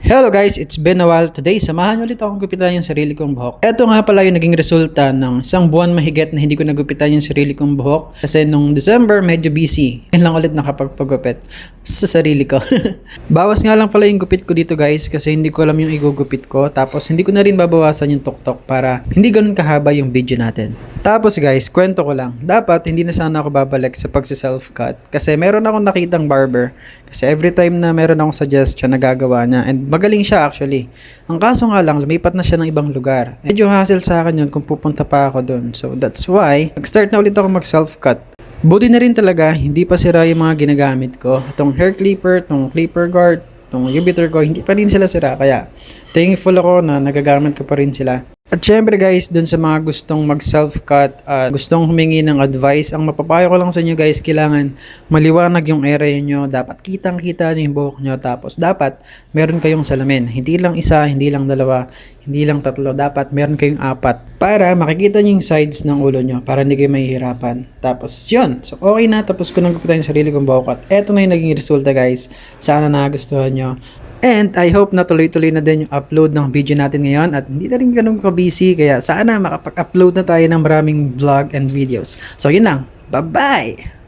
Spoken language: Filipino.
Hello guys, it's been a while. Today, samahan ulit akong gupitan yung sarili kong buhok. Ito nga pala yung naging resulta ng isang buwan mahigit na hindi ko nagupitan yung sarili kong buhok. Kasi nung December, medyo busy. Yun lang ulit nakapagpagupit sa sarili ko. Bawas nga lang pala yung gupit ko dito guys kasi hindi ko alam yung igugupit ko. Tapos hindi ko na rin babawasan yung tuktok para hindi ganun kahaba yung video natin. Tapos guys, kwento ko lang. Dapat hindi na sana ako babalik sa pagsi-self-cut kasi meron akong nakitang barber. Kasi every time na meron akong suggestion na gagawa niya and magaling siya actually. Ang kaso nga lang, lumipat na siya ng ibang lugar. Medyo hassle sa akin yun kung pupunta pa ako doon. So that's why, nag-start na ulit ako mag-self-cut. Buti na rin talaga, hindi pa sira yung mga ginagamit ko. Itong hair clipper, itong clipper guard, itong ubitter ko, hindi pa rin sila sira. Kaya thankful ako na nagagamit ko pa rin sila. At syempre guys, dun sa mga gustong mag-self-cut at gustong humingi ng advice, ang mapapayo ko lang sa inyo guys, kailangan maliwanag yung area nyo. Dapat kitang-kita nyo yung buhok nyo. Tapos dapat meron kayong salamin. Hindi lang isa, hindi lang dalawa, hindi lang tatlo. Dapat meron kayong apat. Para makikita nyo yung sides ng ulo nyo. Para hindi kayo mahihirapan. Tapos yun. So okay na. Tapos ko nang gupitan yung sarili kong buhok. At eto na yung naging resulta guys. Sana nagustuhan nyo. And I hope na tuloy-tuloy na din yung upload ng video natin ngayon at hindi na rin ganun ka-busy kaya sana makapag-upload na tayo ng maraming vlog and videos. So yun lang. Bye-bye!